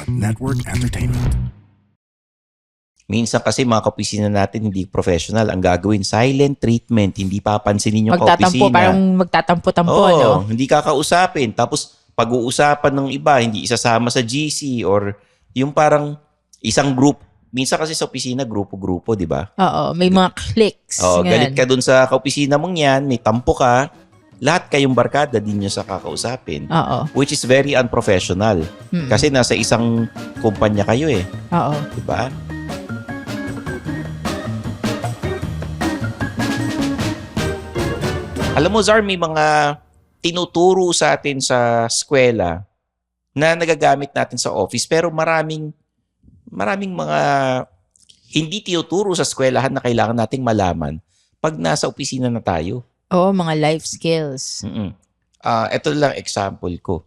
Network Entertainment. Minsan kasi mga kaopisina natin hindi professional. Ang gagawin, silent treatment. Hindi papansinin yung kaopisina. Parang magtatampo-tampo, no? Hindi kakausapin. Tapos pag-uusapan ng iba, hindi isasama sa GC or yung parang isang group. Minsan kasi sa opisina, grupo-grupo, di ba? Oo, may mga cliques. Oo, galit ka dun sa kaopisina mong yan, may tampo ka, lahat kayong barkada din nyo sa kakausapin. Oo. Which is very unprofessional. Kasi nasa isang kumpanya kayo eh. Oo. Di ba? Alam mo, Zar, may mga tinuturo sa atin sa eskwela na nagagamit natin sa office pero maraming mga hindi tinuturo sa eskwelahan na kailangan nating malaman pag nasa opisina na tayo. Oo, mga life skills. Ito lang example ko.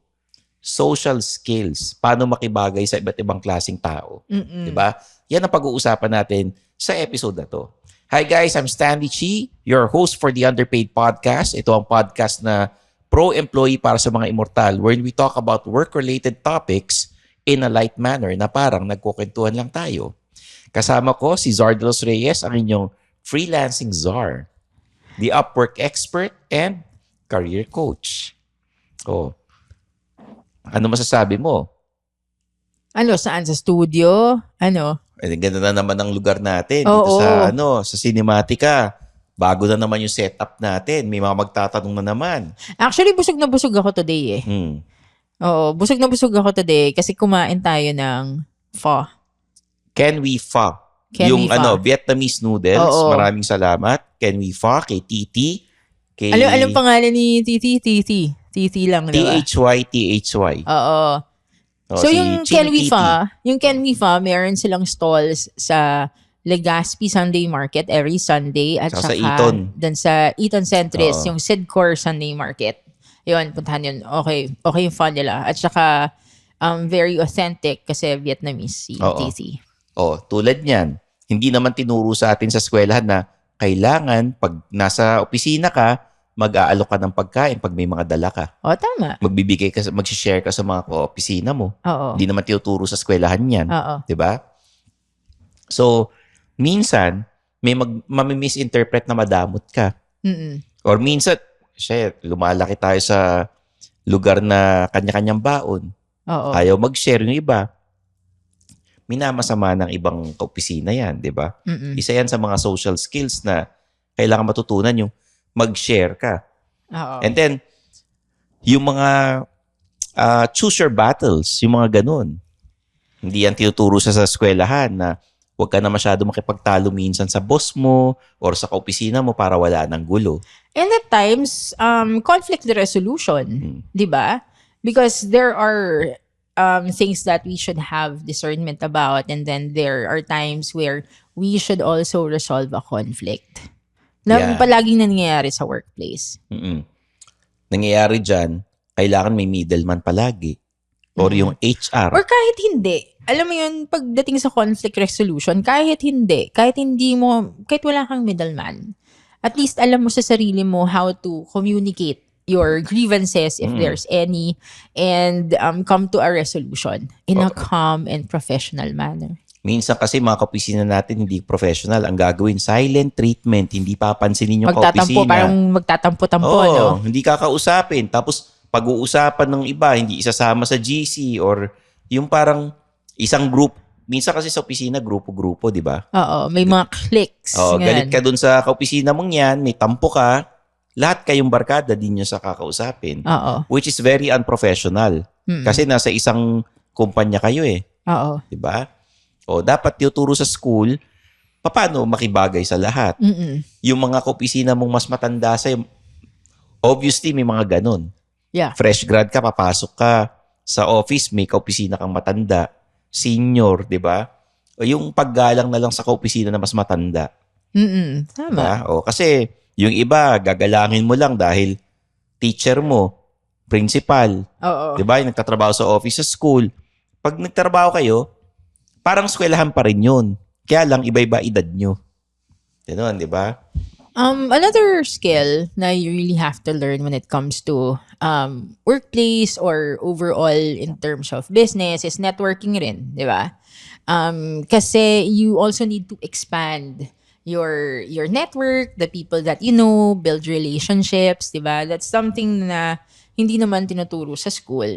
Social skills. Paano makibagay sa iba't ibang klaseng tao. Diba? Yan ang pag-uusapan natin sa episode na to. Hi guys, I'm Stanley Chi, your host for the Underpaid Podcast. Ito ang podcast na pro-employee para sa mga immortal wherein we talk about work-related topics in a light manner na parang nagkukwentuhan lang tayo. Kasama ko si Zar de los Reyes, ang inyong freelancing czar, the Upwork expert and career coach. Oh. Ano masasabi mo? Ano, saan? Sa studio? Ano? Ganda na naman ang lugar natin. Oo. Dito sa Cinematica. Bago na naman yung setup natin. May mga magtatanong na naman. Actually, busog na busog ako today eh. Oo, busog na busog ako today kasi kumain tayo ng pho. Can We Pho. Yung Vietnamese noodles. Oo. Maraming salamat. Can We Pho kay Titi. Anong pangalan ni Titi? Titi lang, diba? T-H-Y. Oo. So yung Can We Pho, meron silang stalls sa Legazpi Sunday Market every Sunday at sa saka Eton. dun sa Eton Centris, yung Sidcor Sunday Market. Yun, puntahan yun. Okay yung fun nila. At saka very authentic kasi Vietnamese si Titi. Tulad niyan. Hindi naman tinuro sa atin sa eskwelahan na kailangan pag nasa opisina ka, mag-aalok ka ng pagkain pag may mga dala ka. Tama. Mag-share ka sa mga opisina mo. Oo. Hindi naman tinuturo sa eskwelahan yan. Oo. Diba? So, minsan, may mami-misinterpret na madamot ka. Or minsan, lumalaki tayo sa lugar na kanya-kanyang baon. Oo. Ayaw mag-share yung iba. Minamasama ng ibang opisina yan, di ba? Isa yan sa mga social skills na kailangan matutunan yung mag-share ka. Oo. And then, yung mga choose your battles, yung mga ganun. Hindi yan tinuturo sa eskwelahan na huwag ka na masyado makipagtalo minsan sa boss mo or sa kaopisina mo para wala ng gulo. And at times, conflict resolution, di ba? Because there are things that we should have discernment about, and then there are times where we should also resolve a conflict. Na palaging nangyayari sa workplace. Nangyayari dyan, kailangan may middleman palagi. Or yung HR. Or kahit hindi. Alam mo yun, pagdating sa conflict resolution, kahit wala kang middleman, at least alam mo sa sarili mo how to communicate your grievances if there's any, and come to a resolution in a calm and professional manner. Minsan kasi mga kaopisina natin hindi professional. Ang gagawin, silent treatment. Hindi papansinin yung kaopisina. Parang magtatampo-tampo, no? Hindi kakausapin. Tapos pag-uusapan ng iba, hindi isasama sa GC or yung parang isang group. Minsan kasi sa opisina, grupo-grupo, di ba? Oo, may mga cliques. Galit ka dun sa kaopisina mong yan, may tampo ka, lahat kayong barkada din nyo sa kakausapin. Oo. Which is very unprofessional. Kasi nasa isang kumpanya kayo eh. Oo. Di ba? Dapat tinuturo sa school, paano makibagay sa lahat. Yung mga kaopisina mong mas matanda sa'yo, obviously may mga ganun. Yeah. Fresh grad ka, papasok ka sa office, may kaopisina kang matanda, senior, di ba? O yung paggalang na lang sa kaopisina na mas matanda. Tama. Diba? Kasi yung iba, gagalangin mo lang dahil teacher mo, principal. Oo. Di ba? Yung nagtatrabaho sa office, sa school. Pag nagtrabaho kayo, parang eskwelahan pa rin yun. Kaya lang, iba-iba edad nyo. Ganun, di ba? Another skill na you really have to learn when it comes to workplace or overall in terms of business is networking rin, di ba? Kasi you also need to expand your network, the people that you know, build relationships, di ba? That's something na hindi naman tinuturo sa school.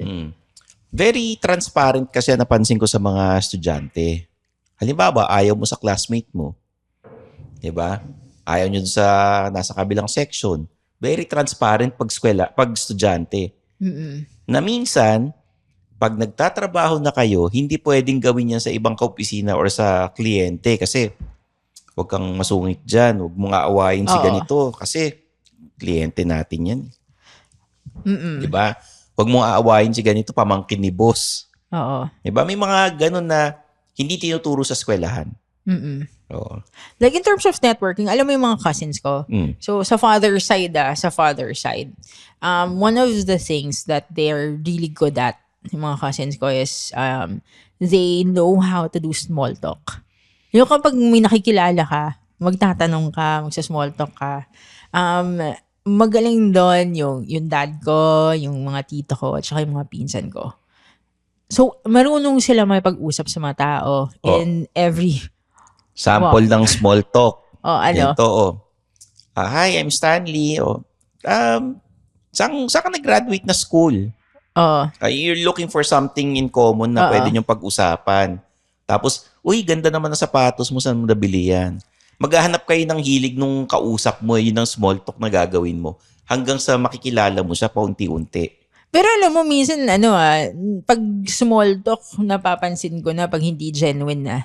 Very transparent kasi napansin ko sa mga estudyante. Halimbawa, ayaw mo sa classmate mo. Diba? Ayaw nyo sa nasa kabilang section. Very transparent pag estudyante. Na minsan, pag nagtatrabaho na kayo, hindi pwedeng gawin yan sa ibang kaopisina or sa kliyente kasi huwag kang masungit dyan. Huwag mo nga awayin si ganito kasi kliyente natin yan. Diba? Huwag mo aawayin si ganito, pamangkin ni boss. Oo. Diba? May mga ganun na hindi tinuturo sa eskwelahan. Oo. Like in terms of networking, alam mo yung mga cousins ko? So sa father side, one of the things that they're really good at, yung mga cousins ko is they know how to do small talk. Yung kapag may nakikilala ka, magtatanong ka, magsa-small talk ka, magaling doon yung dad ko, yung mga tito ko, at saka yung mga pinsan ko. So, marunong sila may pag-usap sa mga tao in every... Sample ng small talk. Ano? Ganito, hi, I'm Stanley. Saan ka nag-graduate na school? You're looking for something in common na pwede niyong pag-usapan. Tapos, uy, ganda naman ng sapatos mo, saan mo nabili yan? Maghahanap kayo ng hilig nung kausap mo, yun ang small talk na gagawin mo. Hanggang sa makikilala mo siya paunti-unti. Pero alam mo, minsan, pag small talk, napapansin ko na pag hindi genuine na.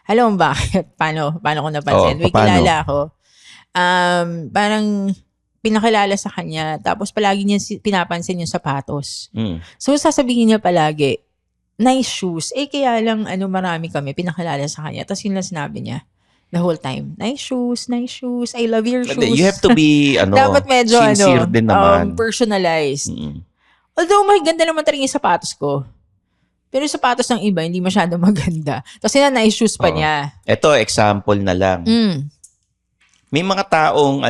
Alam mo bakit? Paano ko napansin? May kilala ako. Parang pinakilala sa kanya, tapos palagi niya pinapansin yung sapatos. So, sasabihin niya palagi, nice shoes. Kaya lang, marami kami, pinakilala sa kanya. Tapos yun lang sinabi niya. The whole time, nice shoes, I love your shoes. You have to be, dapat medyo, sincere din naman. Personalized. Although, maganda naman talaga yung sapatos ko. Pero yung sapatos ng iba, hindi masyado maganda. Tapos nice shoes pa niya. Ito, example na lang. May mga taong,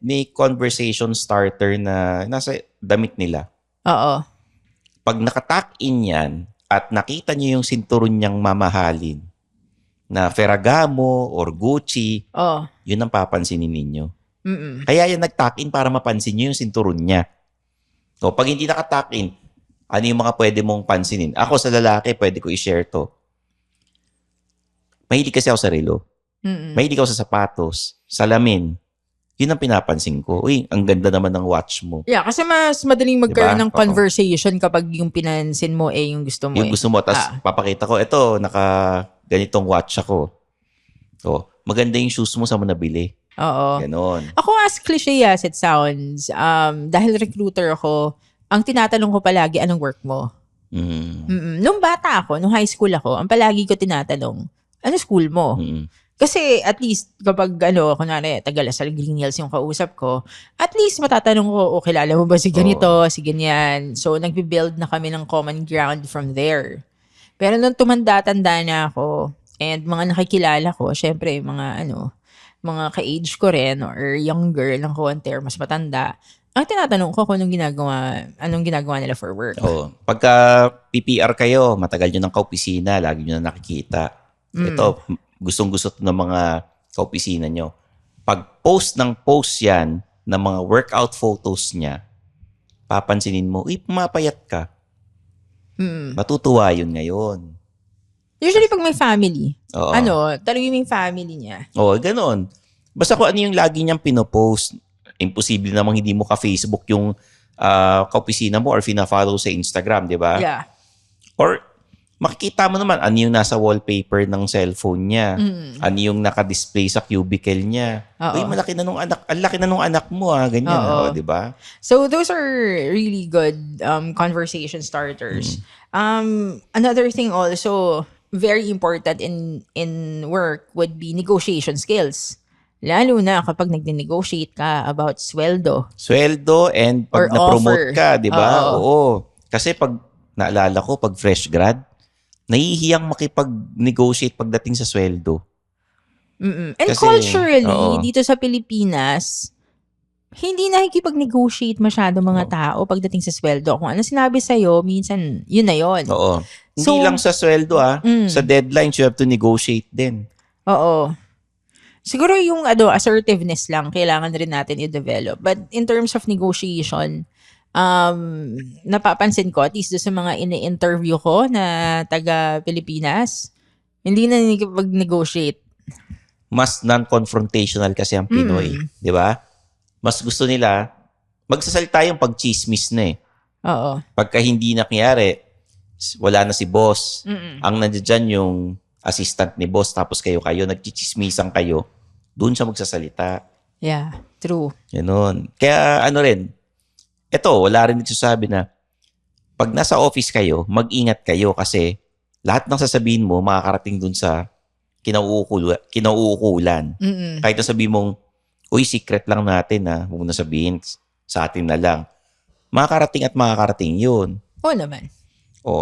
may conversation starter na nasa damit nila. Oo. Pag nakatak-in yan, at nakita niyo yung sinturon niyang mamahalin, na Ferragamo or Gucci, yun ang papansinin ninyo. Kaya yan nag-tuck-in para mapansin nyo yung sinturon niya. So, pag hindi naka-tuck-in, ano yung mga pwede mong pansinin? Ako sa lalaki, pwede ko i-share to. Mahilig kasi ako sa relo. Mahilig ako sa sapatos, salamin. Yun ang pinapansin ko. Uy, ang ganda naman ng watch mo. Yeah, kasi mas madaling magkaroon ng conversation kapag yung pinansin mo yung gusto mo. Yung gusto mo, tapos papakita ko, eto, ganitong watch ako. So, maganda yung shoes mo, saan mo nabili. Oo. Ganon. Ako, as cliche as it sounds, dahil recruiter ako, ang tinatanong ko palagi, anong work mo? Nung bata ako, nung high school ako, ang palagi ko tinatanong, ano school mo? Kasi at least kapag kunwari, taga Lasal Green Hills yung kausap ko, at least matatanong ko, kilala mo ba si ganito, si ganyan. So, nagbe-build na kami ng common ground from there. Pero nung tumanda-tanda na ako, and mga nakikilala ko, syempre, mga ka-age ko rin, or younger lang ko, or mas matanda, ang tinatanong ko kung anong ginagawa nila for work. Pagka PPR kayo, matagal nyo ng kaopisina, lagi nyo na nakikita. Ito, gustong-gusto ng mga kaopisina nyo. Pag post yan, ng mga workout photos niya, papansinin mo, pumapayat ka. Matutuwa yun ngayon. Usually pag may family, talagang may family niya. Ganon. Basta kung ano yung lagi niyang pinopost, imposible namang hindi mo ka-Facebook yung kaopisina mo or fina-follow sa Instagram, di ba? Yeah. Or makikita mo naman ano yung nasa wallpaper ng cellphone niya. Ano yung naka-display sa cubicle niya. Uy, malaki na nung anak. Ang laki na nung anak mo, ganyan. Di ba? So, those are really good conversation starters. Another thing also, very important in work would be negotiation skills. Lalo na kapag nag-negotiate ka about sweldo. Sweldo and pag na-promote ka, di ba? Oo. Kasi pag, naalala ko, pag fresh grad, nahihiyang makipag-negotiate pagdating sa sweldo. And Kasi, culturally, dito sa Pilipinas, hindi nakikipag-negotiate masyado mga tao pagdating sa sweldo. Kung ano sinabi sa'yo, minsan, yun na yun. Oo. Hindi lang sa sweldo sa deadlines you have to negotiate din. Oo. Siguro yung assertiveness lang, kailangan rin natin i-develop. But in terms of negotiation, napapansin ko, at least sa mga ini-interview ko na taga-Pilipinas, hindi na nakikipag-negotiate. Mas non-confrontational kasi ang Pinoy. Di ba? Mas gusto nila, magsasalita yung pag-chismis na eh. Oo. Pagka hindi nangyari, wala na si boss. Ang nandiyan yung assistant ni boss, tapos kayo, nagchichismisan kayo, doon siya magsasalita. Yeah, true. Ganun. Kaya wala rin nagsasabi na, pag nasa office kayo, mag-ingat kayo kasi lahat ng sasabihin mo, makakarating doon sa kinauukulan. Kahit na sabihin mong, uy, secret lang natin huwag na sabihin, sa atin na lang. Makakarating yun. Oo naman.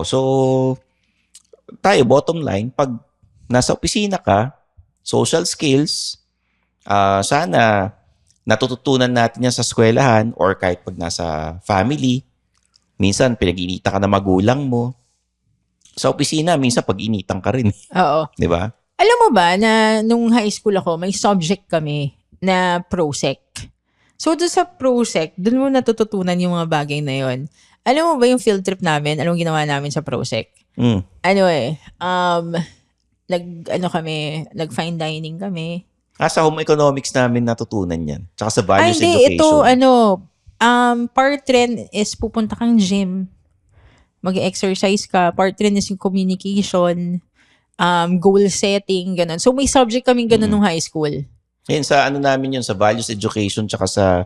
So, tayo, bottom line, pag nasa opisina ka, social skills, sana natututunan natin yan sa eskwelahan or kahit pag nasa family, minsan pinag-inita ka na magulang mo. Sa opisina, minsan pag-initan ka rin. Oo. Di ba? Alam mo ba na nung high school ako, may subject kami na prosec. So, doon sa prosec, doon mo natututunan yung mga bagay na yon. Alam mo ba yung field trip namin? Anong ginawa namin sa prosec? Nag-fine dining kami. Sa home economics namin natutunan yan. Tsaka sa values education. Ito, part rin is pupunta kang gym. Mag-exercise ka. Part rin is yung communication, goal setting, ganun. So, may subject kaming ganun nung high school. Yan, sa namin yun, sa values education, tsaka sa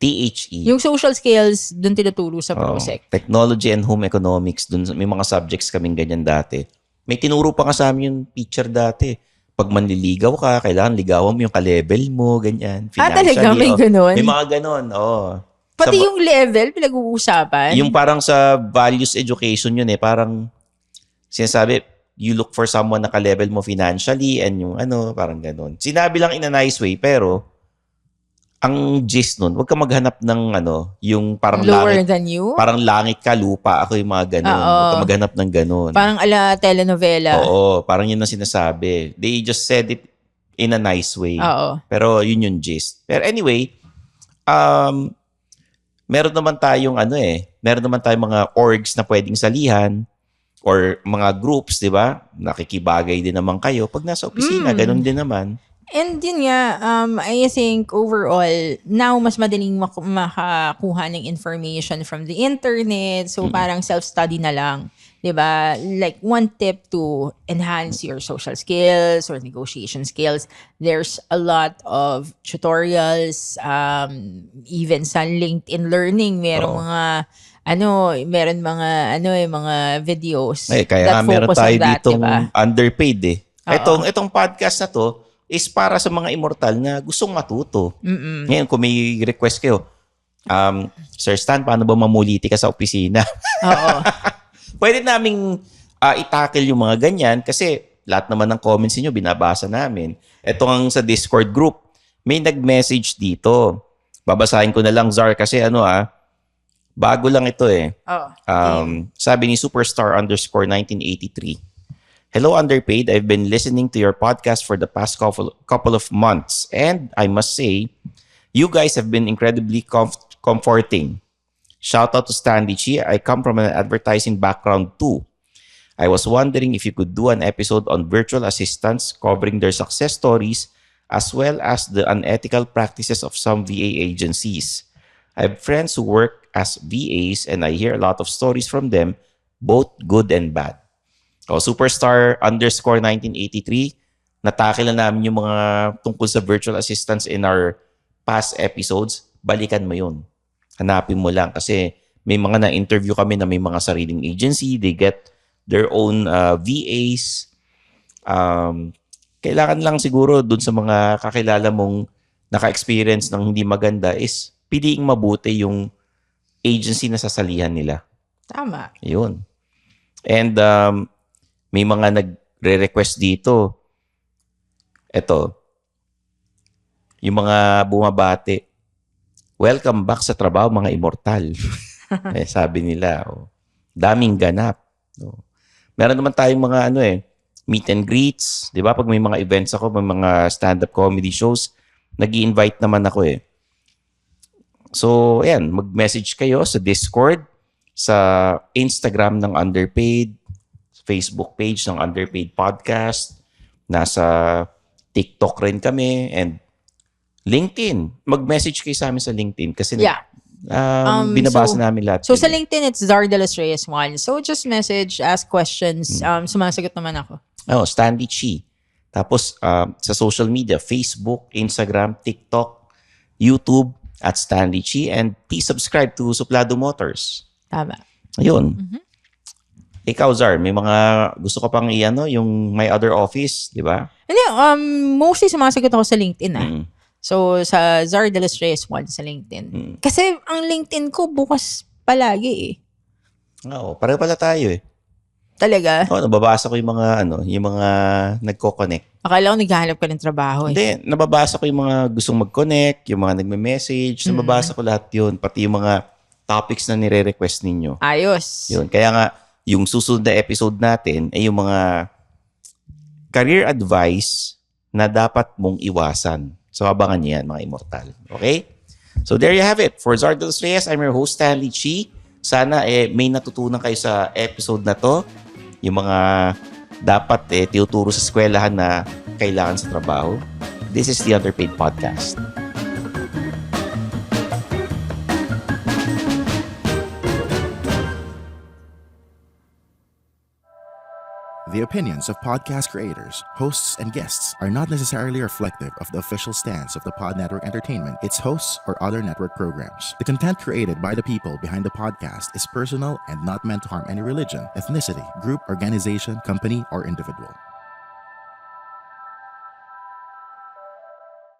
THE. Yung social skills, dun tinuturo sa prosec. Technology and home economics, dun may mga subjects kaming ganyan dati. May tinuro pa nga sa amin yung teacher dati. Pag manliligaw ka, kailangan ligawan mo yung ka-level mo, ganyan. Talaga? May ganun? May mga ganun, Pati yung level, pinag-uusapan? Yung parang sa values education yun parang sinasabi, you look for someone na ka-level mo financially and yung parang ganun. Sinabi lang in a nice way, pero ang gist nun, huwag ka maghanap ng yung parang lower langit. Than you? Parang langit ka, lupa ako yung mga ganun. Huwag ka maghanap ng ganun. Parang ala telenovela. Oo, parang yun ang sinasabi. They just said it in a nice way. Oo. Pero yun yung gist. Pero anyway, meron naman tayong meron naman tayong mga orgs na pwedeng salihan or mga groups, di ba? Nakikibagay din naman kayo. Pag nasa opisina, ganun din naman. And yun nga, I think overall, now mas madaling makakuha ng information from the internet. So parang self-study na lang. Diba? Like one tip to enhance your social skills or negotiation skills, there's a lot of tutorials, even sa LinkedIn Learning, merong mga videos kaya that meron focus tayo on that, ditong diba? underpaid Itong podcast na to is para sa mga immortal na gustong matuto. Ngayon, kung may request kayo, Sir Stan, paano ba mamuliti ka sa opisina? Oo. Pwede naming i-tackle yung mga ganyan kasi lahat naman ng comments niyo binabasa namin. Ito ang sa Discord group. May nag-message dito. Babasahin ko na lang, Zar, kasi bago lang ito Sabi ni Superstar_1983. Hello, Underpaid. I've been listening to your podcast for the past couple of months. And I must say, you guys have been incredibly comforting. Shout out to Stanley Chi. I come from an advertising background too. I was wondering if you could do an episode on virtual assistants covering their success stories as well as the unethical practices of some VA agencies. I have friends who work as VAs and I hear a lot of stories from them, both good and bad. Superstar_1983, natakil na namin yung mga tungkol sa virtual assistants in our past episodes. Balikan mo yun. Hanapin mo lang kasi may mga na-interview kami na may mga sariling agency. They get their own VAs. Kailangan lang siguro dun sa mga kakilala mong naka-experience ng hindi maganda is piliing mabuti yung agency na sasalihan nila. Tama. Yun. And may mga nagre-request dito. Ito, Yung mga bumabati, welcome back sa trabaho, mga immortal. Sabi nila, daming ganap. Meron naman tayong mga meet and greets. Di ba? Pag may mga events ako, may mga stand-up comedy shows, nag-i-invite naman ako So, ayan, mag-message kayo sa Discord, sa Instagram ng Underpaid, Facebook page ng Underpaid Podcast, nasa TikTok rin kami, and LinkedIn. Mag-message kayo sa amin sa LinkedIn kasi binabasa namin lahat. So, sa LinkedIn, it's Zar de los Reyes 1. So, just message, ask questions. Sumasagot naman ako. Stanley Chi. Tapos, sa social media, Facebook, Instagram, TikTok, YouTube, at Stanley Chi. And please subscribe to Suplado Motors. Tama. Ayun. Ikaw, Zar, may mga gusto ka pang yung My Other Office, di ba? Hindi, mostly sumasagot ako sa LinkedIn So, sa Zar de los Reyes 1 sa LinkedIn. Kasi ang LinkedIn ko bukas palagi Oo, pareho pala tayo Talaga? Nababasa ko yung mga nagko-connect. Akala ko naghahanap ka ng trabaho Hindi, nababasa ko yung mga gustong mag-connect, yung mga nagme-message, nababasa ko lahat yun, pati yung mga topics na nire-request ninyo. Ayos. Yun, kaya nga, yung susunod na episode natin ay yung mga career advice na dapat mong iwasan. So, abangan niyo yan, mga immortal. Okay? So, there you have it. For Zar de los Reyes, I'm your host, Stanley Chi. Sana may natutunan kayo sa episode na to. Yung mga dapat tinuturo sa eskwelahan na kailangan sa trabaho. This is the Underpaid Podcast. The opinions of podcast creators, hosts, and guests are not necessarily reflective of the official stance of the Pod Network Entertainment, its hosts, or other network programs. The content created by the people behind the podcast is personal and not meant to harm any religion, ethnicity, group, organization, company, or individual.